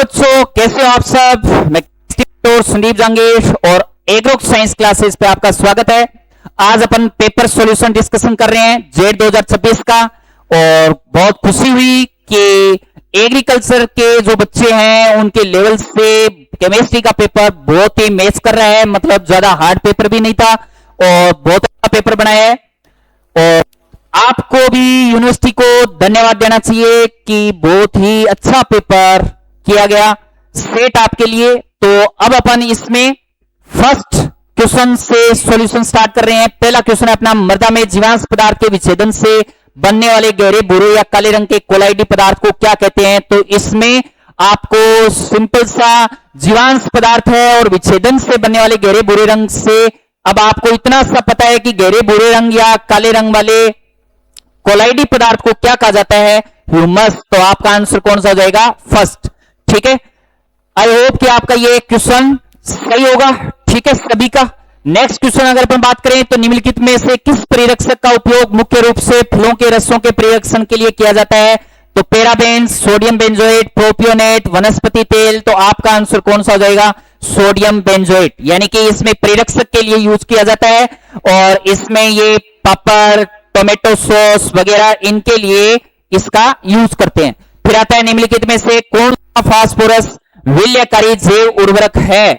बच्चों, कैसे हो आप सब। मैं संदीप जहांगीर और एग्रो साइंस क्लासेस पे आपका स्वागत है। आज अपन पेपर सॉल्यूशन डिस्कशन कर रहे हैं जेड 2026 का। और बहुत खुशी हुई कि एग्रीकल्चर के जो बच्चे हैं उनके लेवल से केमिस्ट्री का पेपर बहुत ही मैच कर रहा है। मतलब ज्यादा हार्ड पेपर भी नहीं था और बहुत अच्छा पेपर बनाया है। और आपको भी यूनिवर्सिटी को धन्यवाद देना चाहिए कि बहुत ही अच्छा पेपर किया गया सेट आपके लिए। तो अब अपन इसमें फर्स्ट क्वेश्चन से सॉल्यूशन स्टार्ट कर रहे हैं। पहला क्वेश्चन है अपना, मृदा में जीवांश पदार्थ के विच्छेदन से बनने वाले गहरे भूरे या काले रंग के कोलाइडी पदार्थ को क्या कहते हैं। तो इसमें आपको सिंपल सा जीवांश पदार्थ है और विच्छेदन से बनने वाले गहरे भूरे रंग से अब आपको इतना सा पता है कि गहरे भूरे रंग या काले रंग वाले कोलाइडी पदार्थ को क्या कहा जाता है, ह्यूमस। तो आपका आंसर कौन सा हो जाएगा, फर्स्ट। ठीक है, आई होप कि आपका ये क्वेश्चन सही होगा। ठीक है सभी का। नेक्स्ट क्वेश्चन अगर अपन बात करें तो निम्नलिखित में से किस परिरक्षक का उपयोग मुख्य रूप से फलों के रसों के परिरक्षण के लिए किया जाता है। तो पैराबेन्स, सोडियम बेंजोएट, प्रोपियोनेट, वनस्पति तेल। तो आपका आंसर कौन सा हो जाएगा, सोडियम बेंजोएट। यानी कि इसमें परिरक्षक के लिए यूज किया जाता है और इसमें ये पापड़, टोमेटो सॉस वगैरह इनके लिए इसका यूज करते हैं। फिर आता है निम्नलिखित में से कौन सा फास्फोरस विलयकारी जैव उर्वरक है।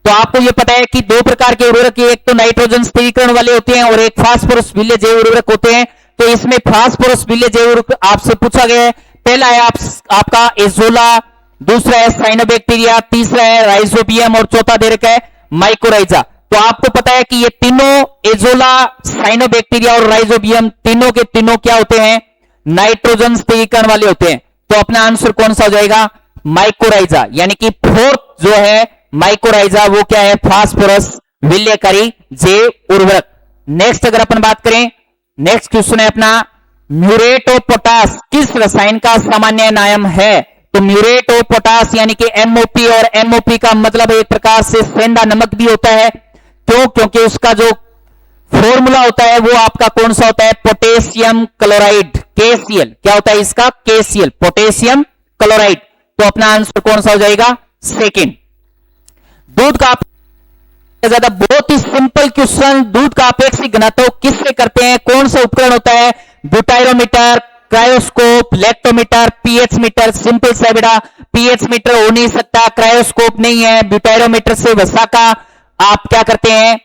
तो आपको यह पता है कि दो प्रकार के उर्वरक, एक तो नाइट्रोजन स्थिरीकरण वाले होते हैं और एक फास्फोरस विलय जैव उर्वरक होते हैं। तो इसमें फास्फोरस विलय जैव उर्वरक आपसे पूछा गया है। पहला है आपका एजोला, दूसरा है साइनोबैक्टीरिया, तीसरा है राइजोबियम और चौथा दे रखा है माइकोराइजा। तो आपको पता है कि ये तीनों एजोला, साइनोबैक्टीरिया और राइजोबियम तीनों के तीनों क्या होते हैं, नाइट्रोजन स्थिरीकरण वाले होते हैं। तो अपना आंसर कौन सा हो जाएगा, माइकोराइजा। यानी कि फोर्थ जो है माइकोराइजा वो क्या है, फास्फोरस विलयकारी जैव उर्वरक। नेक्स्ट अगर अपन बात करें, नेक्स्ट क्वेश्चन है अपना, म्यूरेट ऑफ पोटास किस रसायन का सामान्य नाम है। तो म्यूरेट ऑफ पोटास यानी कि एमओपी, और एमओपी का मतलब एक प्रकार से सेंधा नमक भी होता है। क्यों, क्योंकि उसका जो फॉर्मूला होता है वो आपका कौन सा होता है, पोटेशियम क्लोराइड, केसीएल। क्या होता है इसका, केसीएल, पोटेशियम क्लोराइड। तो अपना आंसर कौन सा हो जाएगा, सेकंड। दूध का ज्यादा बहुत ही सिंपल क्वेश्चन, दूध का अपेक्षित घनत्व किससे करते हैं, कौन सा उपकरण होता है, ब्यूटाइरोमीटर, क्रायोस्कोप, लैक्टोमीटर, पीएच मीटर। सिंपल सा बेटा, पीएच मीटर हो नहीं सकता, क्रायोस्कोप नहीं है, ब्यूटाइरोमीटर से वसा का आप क्या करते हैं,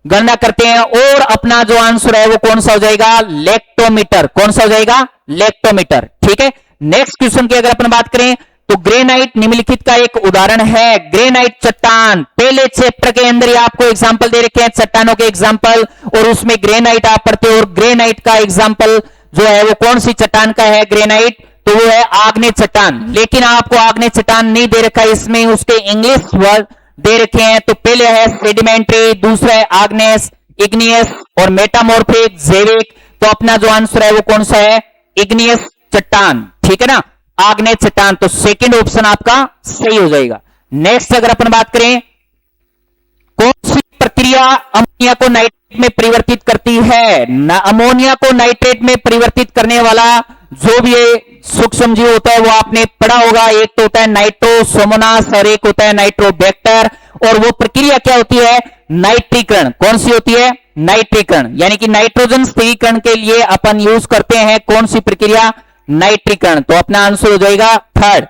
गणना करते हैं। और अपना जो आंसर है वो कौन सा हो जाएगा, लैक्टोमीटर। कौन सा हो जाएगा, लैक्टोमीटर। ठीक है, नेक्स्ट क्वेश्चन की अगर अपन बात करें तो ग्रेनाइट निम्नलिखित का एक उदाहरण है। ग्रेनाइट चट्टान, पहले चैप्टर के अंदर ही आपको एग्जांपल दे रखे हैं चट्टानों के एग्जांपल, और उसमें ग्रेनाइट आप पढ़ते हो। और ग्रेनाइट का एग्जांपल जो है वो कौन सी चट्टान का है, ग्रेनाइट, तो वो है आग्नेय चट्टान। लेकिन आपको आग्नेय चट्टान नहीं दे रखा है, इसमें उसके इंग्लिश वर्ड दे रखे हैं। तो पहले है सेडिमेंट्री, दूसरा है आग्नेस, इग्नियस और मेटामॉर्फिक, जैविक। तो अपना जो आंसर है वो कौन सा है, इग्नियस चट्टान। ठीक है ना, आग्नेय चट्टान। तो सेकंड ऑप्शन आपका सही हो जाएगा। नेक्स्ट अगर अपन बात करें, कौन सी प्रक्रिया अमोनिया को नाइट्रेट में परिवर्तित करती है। अमोनिया को नाइट्रेट में परिवर्तित करने वाला जो भी सूक्ष्म जीव होता है वो आपने पढ़ा होगा। एक तो होता है नाइट्रोसोमोनास और एक होता है नाइट्रोबैक्टर। और वो प्रक्रिया क्या होती है, नाइट्रीकरण। कौन सी होती है, नाइट्रीकरण। यानी कि नाइट्रोजन स्थिरीकरण के लिए अपन यूज करते हैं कौन सी प्रक्रिया, नाइट्रीकरण। तो अपना आंसर हो जाएगा थर्ड।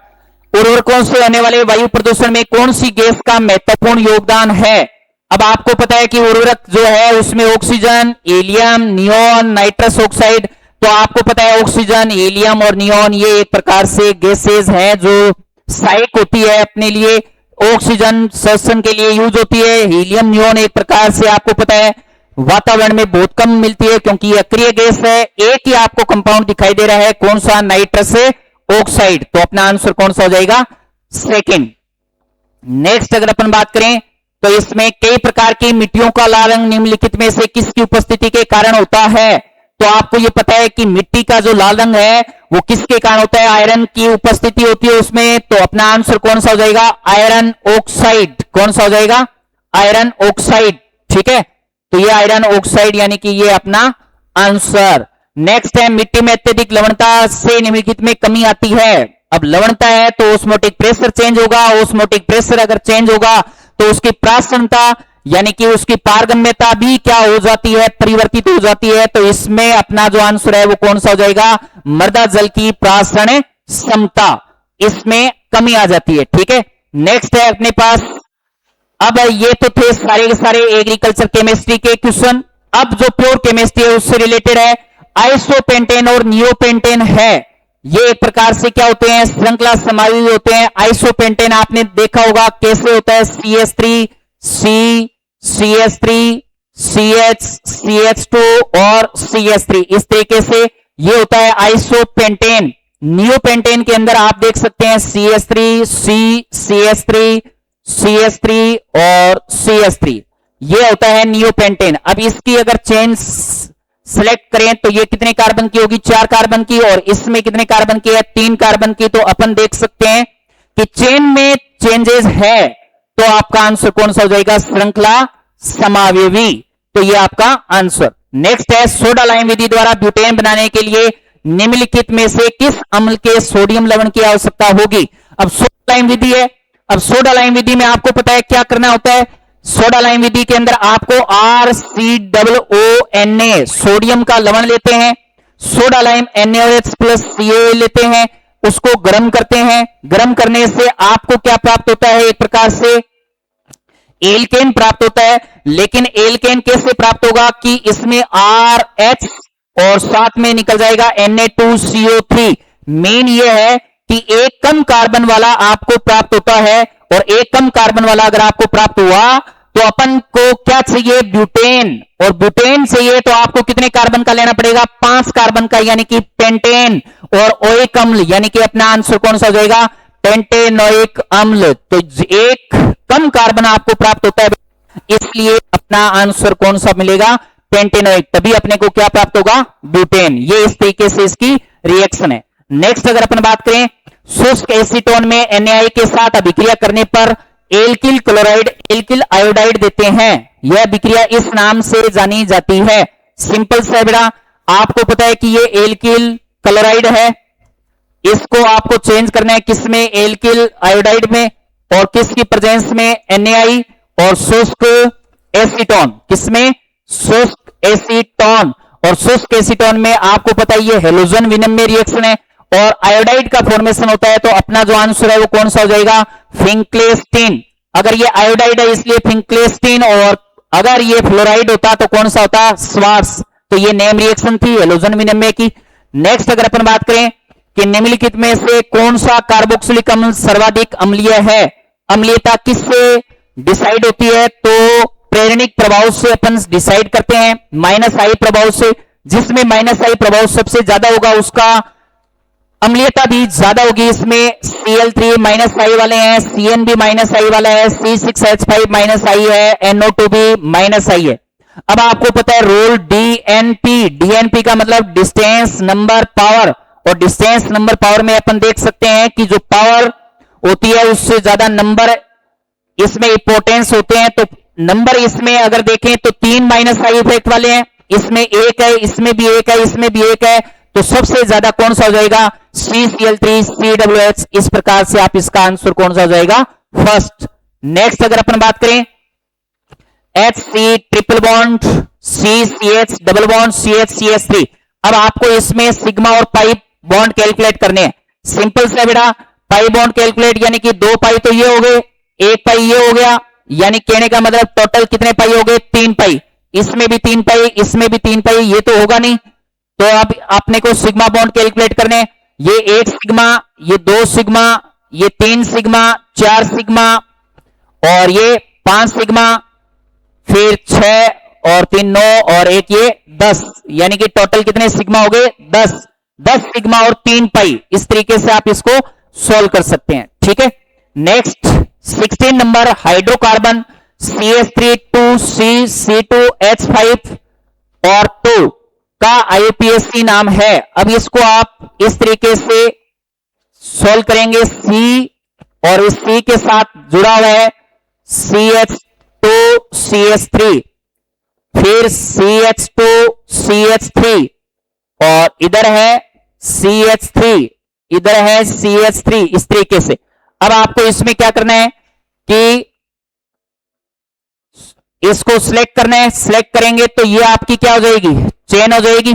उर्वरकों से होने वाले वायु प्रदूषण में कौन सी गैस का महत्वपूर्ण योगदान है। अब आपको पता है कि उर्वरक जो है उसमें oxygen, helium, neon, nitrous oxide. तो आपको पता है ऑक्सीजन, हीलियम और नियोन ये एक प्रकार से गैसेज हैं जो सहायक होती है अपने लिए। ऑक्सीजन श्वसन के लिए यूज होती है, हीलियम, नियोन एक प्रकार से आपको पता है वातावरण में बहुत कम मिलती है क्योंकि ये अक्रिय गैस है। एक ही आपको कंपाउंड दिखाई दे रहा है, कौन सा, नाइट्रस ऑक्साइड। तो अपना आंसर कौन सा हो जाएगा, सेकंड। नेक्स्ट अगर अपन बात करें तो इसमें कई प्रकार की मिट्टियों का लाल रंग निम्नलिखित में से किसकी उपस्थिति के कारण होता है। तो आपको यह पता है कि मिट्टी का जो लाल रंग है वो किसके कारण होता है, आयरन की उपस्थिति होती है उसमें। तो अपना आंसर कौन सा हो जाएगा, आयरन ऑक्साइड। कौन सा हो जाएगा, आयरन ऑक्साइड। ठीक है, तो ये आयरन ऑक्साइड यानी कि ये अपना आंसर। नेक्स्ट है, मिट्टी में अत्यधिक लवणता से निम्नलिखित में कमी आती है। अब लवणता है तो ऑस्मोटिक प्रेशर चेंज होगा, ऑस्मोटिक प्रेशर अगर चेंज होगा तो उसकी प्रासनता यानी कि उसकी पारगम्यता भी क्या हो जाती है, परिवर्तित हो जाती है। तो इसमें अपना जो आंसर है वो कौन सा हो जाएगा, मृदा जल की प्रासरण क्षमता, इसमें कमी आ जाती है। ठीक है, नेक्स्ट है अपने पास, अब ये तो थे सारे के सारे एग्रीकल्चर केमिस्ट्री के क्वेश्चन। अब जो प्योर केमिस्ट्री है उससे रिलेटेड है, आइसोपेंटेन और नियोपेंटेन है, ये एक प्रकार से क्या होते हैं, श्रृंखला समायोजित होते हैं। आइसोपेंटेन आपने देखा होगा कैसे होता है, CH3 C CH3 CH CH2 और CH3, इस तरीके से ये होता है आइसोपेंटेन। नियोपेंटेन के अंदर आप देख सकते हैं CH3 C CH3 CH3 और CH3, ये होता है नियोपेंटेन। अब इसकी अगर चेन सेलेक्ट करें तो ये कितने कार्बन की होगी, 4 कार्बन की, और इसमें कितने कार्बन की है, 3 कार्बन की। तो अपन देख सकते हैं कि चेन में चेंजेस है तो आपका आंसर कौन सा हो जाएगा, श्रृंखला समावयवी। तो ये आपका आंसर। नेक्स्ट है, सोडा लाइम विधि द्वारा ब्यूटेन बनाने के लिए निम्नलिखित में से किस अम्ल के सोडियम लवण की आवश्यकता होगी। अब सोडा लाइम विधि है, अब सोडा लाइम विधि में आपको पता है क्या करना होता है, सोडा लाइम विधि के अंदर आपको RCOONA सोडियम का लवण लेते हैं, soda lime NaOH plus CaO लेते हैं, उसको गर्म करते हैं, गर्म करने से आपको क्या प्राप्त होता है, एक प्रकार से एल्केन प्राप्त होता है। लेकिन एल्केन कैसे प्राप्त होगा कि इसमें RH और साथ में निकल जाएगा Na2CO3। मेन ये है कि एक कम कार्बन वाला आपको प्राप्त होता है, और एक कम कार्बन वाला अगर आपको प्राप्त हुआ तो अपन को क्या चाहिए, ब्यूटेन, और ब्यूटेन चाहिए तो आपको कितने कार्बन का लेना पड़ेगा, 5 कार्बन का, यानी कि पेंटेन और ओइक अम्ल, यानी कि अपना आंसर कौन सा हो जाएगा, पेंटेनोइक अम्ल। तो एक कम कार्बन आपको प्राप्त होता है, इसलिए अपना आंसर कौन सा मिलेगा, पेंटेनोइक, तभी अपने को क्या प्राप्त होगा, ब्यूटेन। ये इस तरीके से इसकी रिएक्शन है। नेक्स्ट अगर अपन बात करें, शुष्क एसीटोन में NaI के साथ अभिक्रिया करने पर एल्किल क्लोराइड एल्किल आयोडाइड देते हैं, यह अभिक्रिया इस नाम से जानी जाती है। सिंपल सा बेटा, आपको पता है कि ये एल्किल क्लोराइड है, इसको आपको चेंज करना है किसमें, एल्किल आयोडाइड में, और किसकी प्रेजेंस में, NaI, और शुष्क एसीटोन किसमें, शुष्क एसीटोन, और शुष्क एसीटोन में आपको पता है ये हेलोजन विनिमय रिएक्शन है और आयोडाइड का फॉर्मेशन होता है। तो अपना जो आंसर है वो कौन सा हो जाएगा, फिंक्लेस्टीन। अगर ये आयोडाइड है इसलिए फिंक्लेस्टीन, और अगर ये फ्लोराइड होता तो कौन सा होता, स्वार्स। तो ये नेम रिएक्शन थी हेलोजन विनिमय की। नेक्स्ट अगर अपन बात करें कि निम्नलिखित में से कौन सा कार्बोक्सिलिक अम्ल सर्वाधिक अम्लीय है, अम्लीयता किससे डिसाइड होती है, तो प्रेरणिक प्रभाव से अपन डिसाइड करते हैं, -I प्रभाव से। जिसमें -I प्रभाव सबसे ज्यादा होगा उसका अम्लीयता भी ज्यादा होगी। इसमें Cl3 -I वाले हैं, CN भी -I वाला है, C6H5 -I है, NO2 भी -I है। अब आपको पता है रोल DNP का मतलब डिस्टेंस नंबर पावर, और डिस्टेंस नंबर पावर में अपन देख सकते हैं कि जो पावर होती है उससे ज्यादा नंबर इसमें इंपोर्टेंस होते हैं। तो नंबर इसमें अगर देखें तो 3 -I इफेक्ट वाले हैं, इसमें 1 है, इसमें भी 1 है, इसमें भी 1 है, तो सबसे ज्यादा कौन सा हो जाएगा, CCl3 COOH। इस प्रकार से आप इसका आंसर कौन सा हो जाएगा, फर्स्ट। नेक्स्ट अगर अपन बात करें, HC triple bond CCH double bond CH अब आपको इसमें सिग्मा और पाई बॉन्ड कैलकुलेट करने हैं। सिंपल से बेटा, पाई बॉन्ड कैलकुलेट, यानी कि 2 पाई तो ये हो गए, 1 पाई ये हो गया, यानी कहने का मतलब टोटल कितने पाई हो गए, 3 पाई। इसमें भी 3 पाई, इसमें भी 3 पाई, ये तो होगा नहीं। तो अब अपने को सिग्मा बॉन्ड कैलकुलेट करने, ये 1 सिग्मा, ये 2 सिग्मा, ये 3 सिग्मा, 4 सिग्मा, और ये 5 सिग्मा, फिर 6 और 3 9 और 1 ये 10, यानी कि टोटल कितने सिग्मा हो गए, 10 सिग्मा और 3 पाई। इस तरीके से आप इसको सॉल्व कर सकते हैं। ठीक है, next 16 number, hydrocarbon CH3 2C2H5 और 2 का IUPAC नाम है। अब इसको आप इस तरीके से सॉल्व करेंगे, C और इस C के साथ जुड़ा हुआ है CH2CH3, फिर CH2CH3 और इधर है CH3 इधर है CH3, इस तरीके से। अब आपको इसमें क्या करना है कि इसको सिलेक्ट करना है, सिलेक्ट करेंगे तो ये आपकी क्या हो जाएगी, चेन हो जाएगी।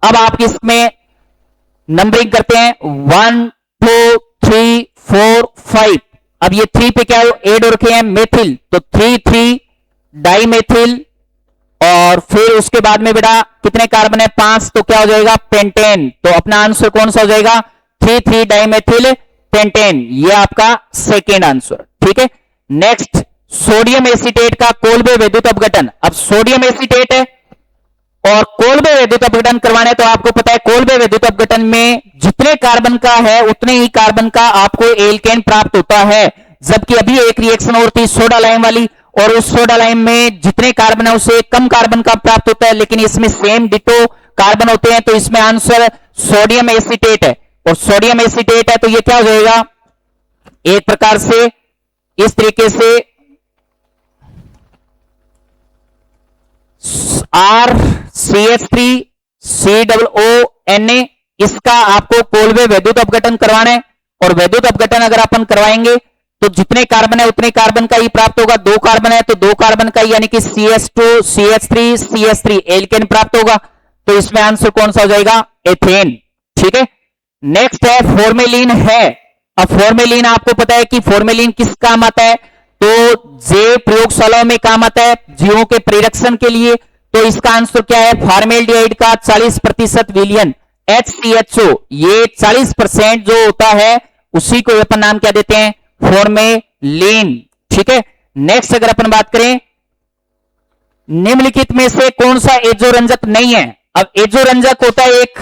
अब आप इसमें नंबरिंग करते हैं 1 2 3 4 5। अब ये 3 पे क्या ऐड हो रखे हैं, मेथिल, तो 3 डाई मेथिल, और फिर उसके बाद में बेटा कितने कार्बन है, 5, तो क्या हो जाएगा, पेंटेन। तो अपना आंसर कौन सा हो जाएगा, 3 डाई मेथिल पेंटेन। ये आपका सेकेंड आंसर, ठीक है। नेक्स्ट, सोडियम एसीटेट का कोलबे विद्युत अपघटन। अब सोडियम एसीटेट है और कोलबे विद्युत अपघटन करवाने, तो आपको पता है कोलबे विद्युत अपघटन में जितने कार्बन का है उतने ही कार्बन का आपको एल्केन प्राप्त होता है। जबकि अभी एक रिएक्शन और थी सोडा लाइम वाली, और उस सोडा लाइम में जितने कार्बन है उसे कम कार्बन का प्राप्त होता है, लेकिन इसमें सेम डिटो कार्बन होते हैं। तो इसमें आंसर सोडियम एसीटेट है, और सोडियम एसीटेट है तो ये क्या हो जाएगा, एक प्रकार से इस तरीके से RCH3COONA, इसका आपको कोलबे विद्युत अपघटन करवाना है। और विद्युत अपघटन अगर अपन करवाएंगे तो जितने कार्बन है उतने कार्बन का ही प्राप्त होगा। 2 कार्बन है तो 2 कार्बन का, यानी कि CH2 CH3 CH3 एल्केन प्राप्त होगा। तो इसमें आंसर कौन सा हो जाएगा, एथेन, ठीक है। नेक्स्ट है फॉर्मेलिन है। अब फॉर्मेलिन आपको पता है कि फॉर्मेलिन किस काम आता है, तो जे प्रयोगशालाओं में काम आता है जीवों के परिरक्षण के लिए। तो इसका आंसर क्या है, फॉर्मेल्डिहाइड का 40% विलियन HCHO, ये 40% जो होता है उसी को अपन नाम क्या देते हैं, फॉर्मेलिन, ठीक है। नेक्स्ट अगर अपन बात करें, निम्नलिखित में से कौन सा एजोरंजक नहीं है। अब एजोरंजक होता है एक,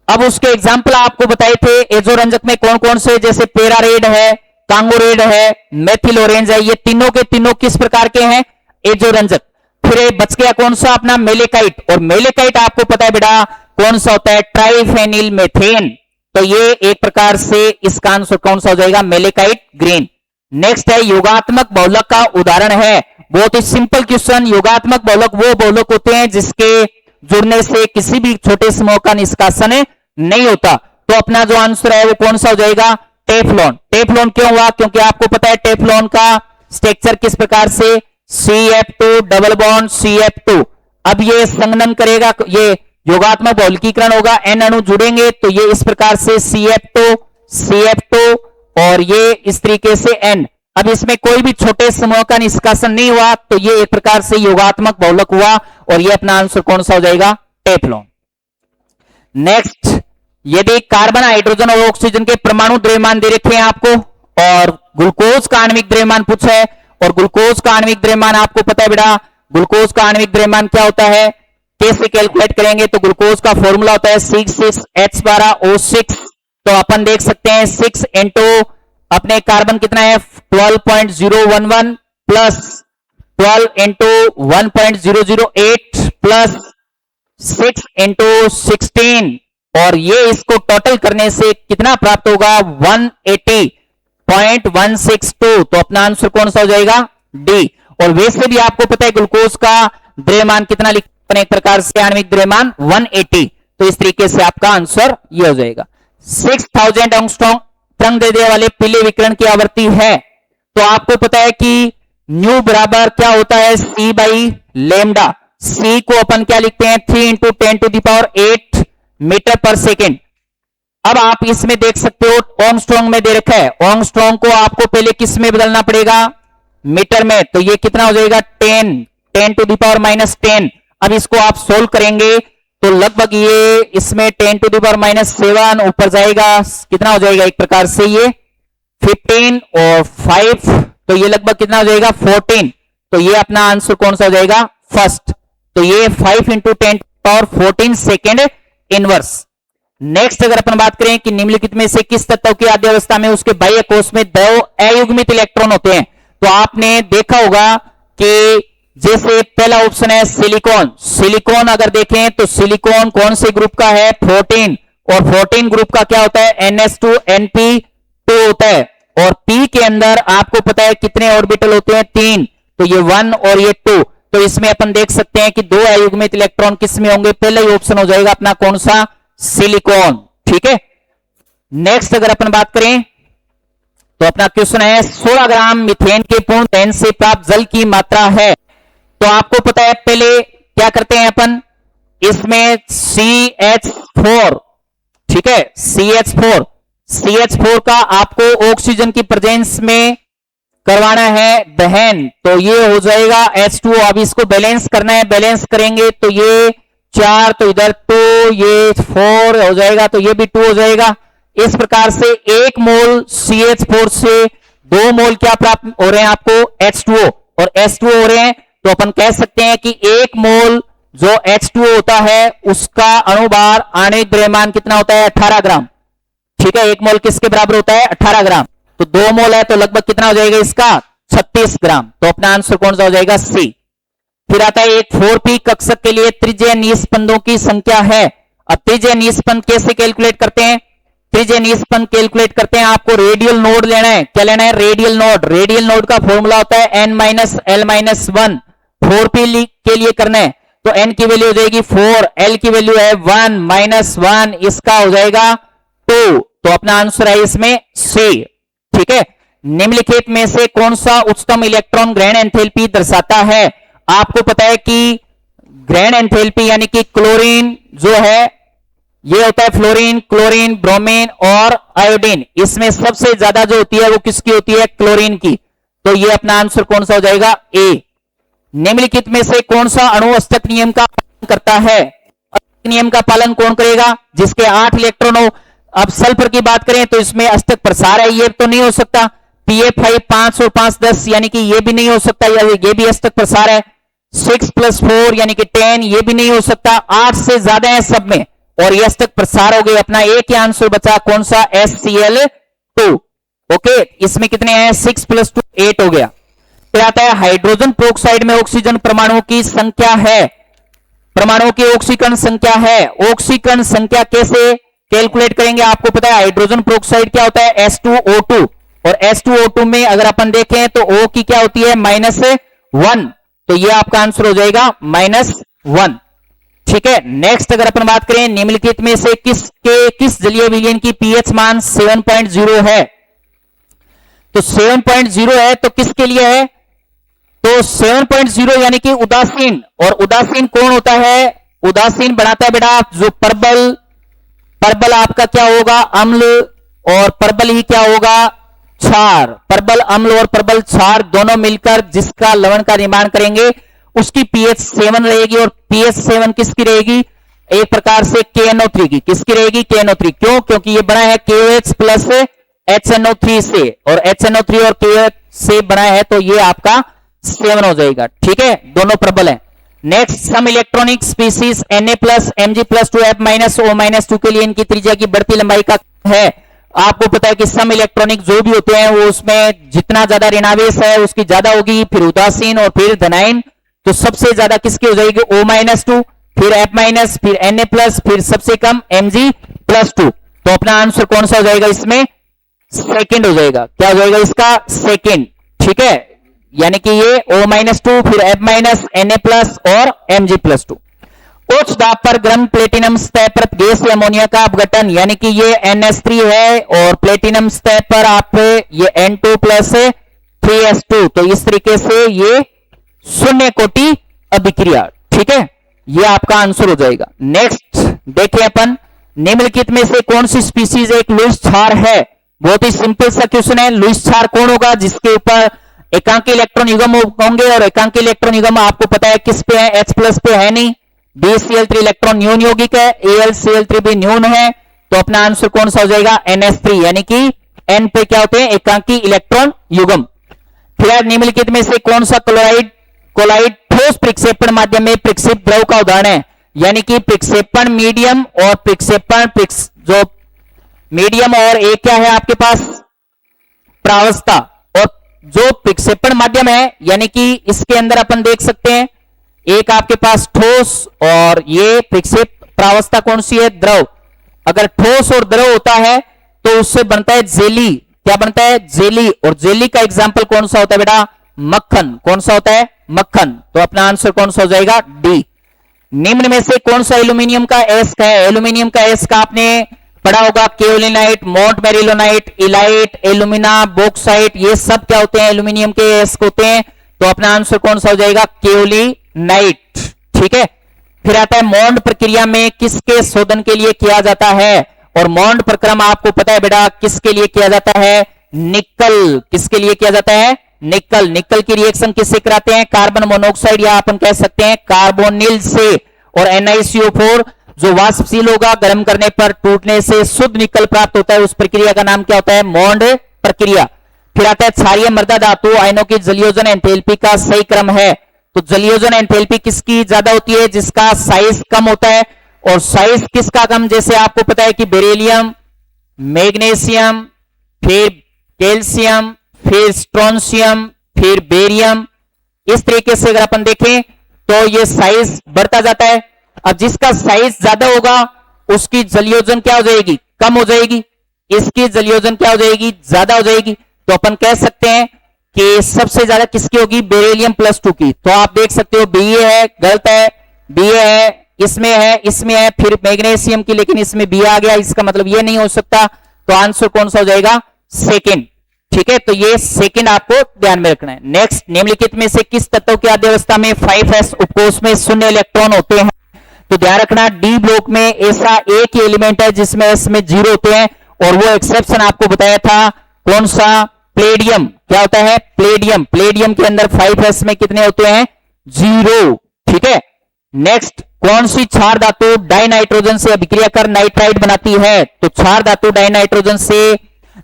अब उसके एग्जाम्पल आपको बताए थे एजोरंजक में कौन कौन से, जैसे पेरारेड है, कांगोरेड है, मेथिल ऑरेंज है, ये तीनों के तीनों किस प्रकार के हैं, एजोरंजक। फिर बच गया कौन सा अपना मेलेकाइट, और मेलेकाइट आपको पता है बेटा कौन सा होता है, ट्राइफेनिल मेथेन। तो ये एक प्रकार से इसका आंसर कौन सा हो जाएगा, मेलेकाइट ग्रीन। नेक्स्ट है योगात्मक बहुलक का उदाहरण है। बहुत ही सिंपल क्वेश्चन, योगात्मक बहुलक वो बहुलक होते हैं जिसके जुड़ने से किसी भी छोटे समूह का निष्कासन नहीं होता। तो अपना जो आंसर है वो कौन सा हो जाएगा, टेफ्लॉन। टेफ्लॉन क्यों हुआ, क्योंकि आपको पता है टेफ्लॉन का स्ट्रक्चर किस प्रकार से, CF2 डबल बॉन्ड CF2। अब ये संघनन करेगा, ये योगात्मक बहुलकीकरण होगा, N अणु जुड़ेंगे तो ये इस प्रकार से CF2 और ये इस तरीके से N। अब इसमें कोई भी छोटे समूह का निष्कासन नहीं हुआ, तो ये एक प्रकार से योगात्मक बहुलक हुआ, और ये अपना आंसर कौन सा हो जाएगा, टेफ्लॉन। नेक्स्ट, यदि कार्बन, हाइड्रोजन और ऑक्सीजन के परमाणु द्रव्यमान दे रखे हैं आपको, और ग्लूकोज का आणविक द्रव्यमान पूछा है, और ग्लूकोज का आणविक द्रव्यमान आपको पता है बेटा, ग्लूकोज का आणविक द्रव्यमान क्या होता है, कैसे कैलकुलेट करेंगे, तो ग्लूकोज का फॉर्मूला होता है 6,6H12O6। तो अपन देख सकते हैं 6 इंटू अपने कार्बन कितना है 12.011 प्लस 12 इंटू 1.008 प्लस 6 इंटू 16, और ये इसको टोटल करने से कितना प्राप्त होगा, 180.162। तो अपना आंसर कौन सा हो जाएगा, डी। और वैसे भी आपको पता है ग्लूकोज का द्रव्यमान कितना लिखते हैं, एक प्रकार से आणविक द्रव्यमान 180। तो इस तरीके से आपका आंसर ये हो जाएगा। 6000 एंगस्ट्रॉम तरंग दैर्ध्य वाले पीले विकिरण की आवृत्ति है। तो आपको पता है कि न्यू बराबर क्या होता है, C बाई लेमडा। C को अपन क्या लिखते हैं, 3 इंटू 10⁸ मीटर पर सेकेंड। अब आप इसमें देख सकते हो ओमस्ट्रॉन्ग में दे रखा है, ओमस्ट्रॉन्ग को आपको पहले किस में बदलना पड़ेगा, मीटर में। तो ये कितना हो जाएगा, 10⁻10। अब इसको आप सोल्व करेंगे तो लगभग ये इसमें 10⁻7 ऊपर जाएगा, कितना हो जाएगा, एक प्रकार से ये 15 और 5, तो ये लगभग कितना हो जाएगा, 14। तो ये अपना आंसर कौन सा हो जाएगा, फर्स्ट। तो ये 5 इंटू 10⁻14 सेकेंड इनवर्स। नेक्स्ट अगर अपन बात करें कि निम्नलिखित में से किस तत्व की आद्यावस्था में उसके बाह्य कोश में 2 अयुग्मित इलेक्ट्रॉन होते हैं। तो आपने देखा होगा कि जैसे पहला ऑप्शन है सिलिकॉन। सिलिकॉन अगर देखें तो सिलिकॉन कौन से ग्रुप का है, 14, और 14 ग्रुप का क्या होता है, NH2NP2 होता है। और P के अंदर आपको पता है कितने ऑर्बिटल होते हैं, 3। तो ये 1 और ये 2। तो इसमें अपन देख सकते हैं कि 2 अयुग्मित इलेक्ट्रॉन किस में होंगे, पहला ही ऑप्शन हो जाएगा अपना कौन सा, सिलिकॉन, ठीक है। नेक्स्ट अगर अपन बात करें तो अपना क्वेश्चन है 16 ग्राम मीथेन के पूर्ण दहन से प्राप्त जल की मात्रा है। तो आपको पता है पहले क्या करते हैं अपन, इसमें CH4, ठीक है, CH4 का आपको ऑक्सीजन की प्रेजेंस में करवाना है दहन, तो ये हो जाएगा H2O। अब इसको बैलेंस करना है, बैलेंस करेंगे तो ये 4, तो इधर 2, ये 4 हो जाएगा, तो ये भी 2 हो जाएगा। इस प्रकार से 1 मोल CH4 से 2 मोल क्या प्राप्त हो रहे हैं आपको, H2O, और H2O हो रहे हैं, तो अपन कह सकते हैं कि 1 मोल जो H2O होता है उसका अणुभार आणविक द्रव्यमान कितना होता है, 18 ग्राम, ठीक है। 1 मोल किसके बराबर होता है, 18 ग्राम, तो 2 मोल है तो लगभग कितना हो जाएगा इसका, 36 ग्राम। तो अपना आंसर कौन सा हो जाएगा, सी। फिर आता है एक 4p कक्षक के लिए त्रिज्यीय निस्पंदों की संख्या है। अब त्रिज्यीय निस्पंद कैसे कैलकुलेट करते हैं, त्रिज्यीय निस्पंद कैलकुलेट करते हैं, आपको रेडियल नोड लेना है। क्या लेना है, रेडियल नोड। रेडियल नोड का फॉर्मूला होता है n-l-1। 4p के लिए करना है तो n की वैल्यू हो जाएगी 4, l की वैल्यू है 1, -1, इसका हो जाएगा 2। तो अपना आंसर है इसमें सी, ठीक है। निम्नलिखित में से कौन सा उच्चतम इलेक्ट्रॉन ग्रहण एंथैल्पी दर्शाता है। आपको पता है कि ग्रहण एंथैल्पी यानी कि क्लोरीन जो है ये होता है फ्लोरीन, क्लोरीन, ब्रोमीन और आयोडीन, इसमें सबसे ज्यादा जो होती है वो किसकी होती है, क्लोरीन की। तो ये अपना आंसर कौन सा हो जाएगा, ए। निम्नलिखित में से कौन सा अणु अष्टक नियम का पालन करता है। अष्टक नियम का पालन कौन करेगा, जिसके 8 इलेक्ट्रॉन हो। अब सल्फर की बात करें तो इसमें अष्टक प्रसार है, ये तो नहीं हो सकता। pF 5 और 5 10 यानी कि ये भी नहीं हो सकता, ये भी अष्टक प्रसार है। 6 + 4 यानी कि 10, ये भी नहीं हो सकता। 8 से ज्यादा है सब में और ये अष्टक प्रसार हो गए। अपना एक ही आंसर बचा कौन सा, HCl2। ओके, इसमें कितने हैं, 6 + 2 8 हो गया। फिर आता है हाइड्रोजन पेरोक्साइड में ऑक्सीजन परमाणुओं की संख्या है, परमाणुओं की ऑक्सीकरण संख्या है। ऑक्सीकरण संख्या कैसे कैलकुलेट करेंगे, आपको पता है हाइड्रोजन पेरोक्साइड क्या होता है, H2O2, और H2O2 में अगर अपन देखें तो O की क्या होती है, -1, तो ये आपका आंसर हो जाएगा -1, ठीक है। नेक्स्ट अगर अपन बात करें निम्नलिखित में से किस जलीय विलयन की pH मान 7.0 है। तो 7.0 है तो किसके लिए है, तो 7.0 यानी कि उदासीन। और उदासीन कौन होता है, उदासीन बनाता है बेटा जो परबल आपका क्या होगा, अम्ल, और परबल ही क्या होगा, क्षार। परबल अम्ल और परबल क्षार दोनों मिलकर जिसका लवण का निर्माण करेंगे उसकी pH 7 रहेगी। और pH 7 किसकी रहेगी, एक प्रकार से KNO3 की। किसकी रहेगी, KNO3। क्यों, क्योंकि ये बना है KOH प्लस HNO3 से, और HNO3 और KOH से बना है तो ये आपका 7 हो जाएगा, ठीक है। दोनों प्रबल है। Next, some electronic species Na+, Mg+2, F-O-2 के लिए इनकी त्रिज्या की बढ़ती लंबाई का है। आपको पता है कि सम इलेक्ट्रॉनिक जो भी होते हैं वो उसमें जितना ज्यादा ऋणावेश है उसकी ज्यादा होगी, फिर उदासीन और फिर धनायन। तो सबसे ज्यादा किसकी हो जाएगी, O-2, फिर F-, फिर Na+, फिर सबसे कम Mg+2। तो अपना आंसर कौन सा हो जाएगा, इसमें सेकंड हो जाएगा। क्या हो जाएगा इसका, सेकंड, ठीक है। यानी कि ये O-2, फिर F-, Na+ और Mg+2। उच्च दाब पर गर्म प्लेटिनम सतह पर गैस या अमोनिया का अपघटन, यानी कि ये NH3 है और प्लेटिनम सतह पर आप ये N2 + 3S2, तो इस तरीके से ये शून्य कोटि अभिक्रिया, ठीक है। ये आपका आंसर हो जाएगा। नेक्स्ट देखिए अपन, निम्नलिखित में से कौन सी स्पीसीज एक लुईस क्षार है। बहुत ही सिंपल सा क्वेश्चन है। लुईस क्षार कौन होगा, जिसके ऊपर एकांकी इलेक्ट्रॉन युग्म होंगे, और एकांकी इलेक्ट्रॉन युग्म आपको पता है किस पे है, H+ पे है नहीं। BCl3 इलेक्ट्रॉन न्यून यौगिक है, AlCl3 भी न्यून है, तो अपना आंसर कौन सा हो जाएगा, NH3, यानी कि N पे क्या होते हैं, एकांकी इलेक्ट्रॉन युग्म। फिर निम्नलिखित में से कौन सा कोलाइड ठोस प्रक्षेपण माध्यम में प्रक्षेप द्रव का उदाहरण है, यानी कि प्रक्षेपण मीडियम और प्रक्षेपण जो मीडियम और एक क्या है आपके पास, प्रावस्था। और जो प्रक्षेपण माध्यम है यानी कि इसके अंदर अपन देख सकते हैं एक आपके पास ठोस और ये प्रक्षेप प्रावस्था कौन सी है, द्रव। अगर ठोस और द्रव होता है तो उससे बनता है जेली। क्या बनता है, जेली। और जेली का एग्जाम्पल कौन सा होता है बेटा, मक्खन। कौन सा होता है, मक्खन। तो अपना आंसर कौन सा हो जाएगा, डी। निम्न में से कौन सा एल्यूमिनियम का एस्क है। एल्यूमिनियम का एस्क आपने पढ़ा होगा केओलिनाइट, मोंटमेरिलोनाइट, इलाइट, एल्यूमिना, बॉक्साइट, ये सब क्या होते हैं, एल्यूमिनियम के एस्क होते हैं। तो अपना आंसर कौन सा हो जाएगा, केओलिनाइट। ठीक है, फिर आता है मॉन्ड प्रक्रिया में किसके शोधन के लिए किया जाता है, और मॉन्ड प्रक्रम आपको पता है बेटा किसके लिए किया जाता है, निकल, किसके लिए किया जाता है, निकल। निकल की रिएक्शन किससे कराते हैं, कार्बन मोनोऑक्साइड या अपन कह सकते हैं कार्बोनिल से, और NiCO4 जो वाष्पशील होगा गर्म करने पर टूटने से शुद्ध निकल प्राप्त होता है, उस प्रक्रिया का नाम क्या होता है, मॉन्ड प्रक्रिया। फिर आता है क्षारीय मृदा धातु आयनों की जलयोजन एंथैल्पी का सही क्रम है। तो जलयोजन एंथैल्पी किसकी ज्यादा होती है, जिसका साइज कम होता है, और साइज किसका कम, जैसे आपको पता है कि बेरिलियम, मैग्नीशियम, फिर कैल्शियम, फिर स्ट्रोंशियम, फिर बेरियम, इस तरीके से अगर अपन देखें तो ये साइज बढ़ता जाता है। अब जिसका साइज ज्यादा होगा उसकी जलयोजन क्या हो जाएगी, कम हो जाएगी, इसकी जलयोजन क्या हो जाएगी, ज्यादा हो जाएगी। तो अपन कह सकते हैं कि सबसे ज्यादा किसकी होगी, बेरिलियम +2 की। तो आप देख सकते हो BA है, गलत है, BA है, इसमें है, इसमें है, फिर मैग्नीशियम की, लेकिन इसमें B आ गया, इसका मतलब ये नहीं हो सकता। तो आंसर कौन सा हो जाएगा, सेकंड। ठीक है, तो ये सेकंड आपको ध्यान में रखना है। नेक्स्ट, निम्नलिखित में से किस तत्व की अध्यवस्था में 5s उपकोष में 0 इलेक्ट्रॉन होते हैं। तो ध्यान रखना डी ब्लॉक में ऐसा एक ही एलिमेंट है जिसमें इसमें 0 होते हैं, और वो एक्सेप्शन आपको बताया था कौन सा, प्लेडियम। क्या होता है, प्लेडियम। प्लेडियम के अंदर 5s में कितने होते हैं, 0। ठीक है, नेक्स्ट, कौन सी क्षार धातु डाइनाइट्रोजन से अभिक्रिया कर नाइट्राइड बनाती है। तो क्षार धातु डाइनाइट्रोजन से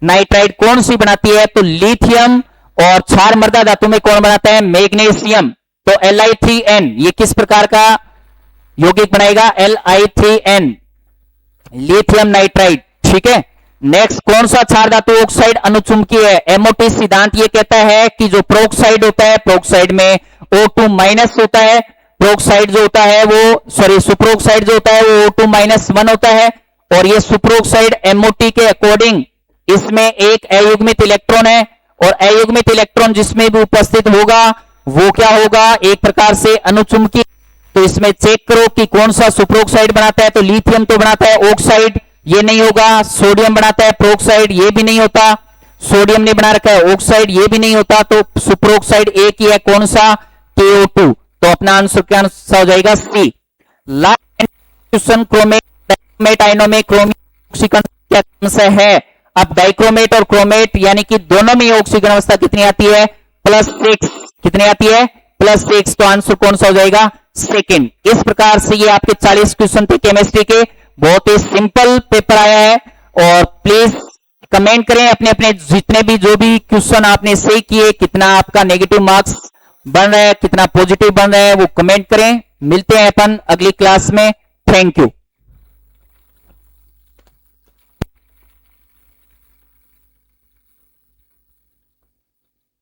नाइट्राइड कौन सी बनाती है, तो लिथियम। और क्षार मृदा धातु में कौन बनाता है, मैग्नीशियम। तो Li3n ये किस प्रकार का यौगिक बनाएगा, Li3n, लिथियम नाइट्राइड। ठीक है, नेक्स्ट, कौन सा क्षार धातु ऑक्साइड अनुचुंबकीय है। MOT सिद्धांत ये कहता है कि जो प्रोक्साइड होता है, प्रोक्साइड में O2- होता है, प्रोक्साइड जो होता है वो सुपरऑक्साइड जो होता है वो O2-1 होता है, और ये सुपरऑक्साइड MOT के अकॉर्डिंग इसमें एक अयुग्मित इलेक्ट्रॉन है, और अयुग्मित इलेक्ट्रॉन जिसमें भी उपस्थित होगा वो क्या होगा, एक प्रकार से अनुचुंबकीय। तो इसमें चेक करो कि कौन सा सुपरऑक्साइड बनाता है। तो लिथियम तो बनाता है ऑक्साइड, ये नहीं होगा। सोडियम बनाता है प्रोक्साइड, ये भी नहीं होता। सोडियम ने बना रखा है ऑक्साइड, ये भी नहीं होता। तो सुपरऑक्साइड एक ही है, कौन सा, KO2। तो अपना आंसर क्या आंसर हो जाएगा, C। क्रोमेट आयनों में क्रोमियम ऑक्सीकरण क्या अंश है। अब डाइक्रोमेट और क्रोमेट यानी कि दोनों में ऑक्सीकरण अवस्था कितनी आती है, +6। कितनी आती है, +6। तो आंसर कौन सा हो जाएगा, सेकंड। इस प्रकार से ये आपके 40 क्वेश्चन थे केमिस्ट्री के, बहुत ही सिंपल पेपर आया है। और प्लीज कमेंट करें अपने अपने जितने भी जो भी क्वेश्चन आपने सही किए, कितना आपका नेगेटिव मार्क्स बन रहा है, कितना पॉजिटिव बन रहा है, वो कमेंट करें। मिलते हैं अपन अगली क्लास में। Thank you.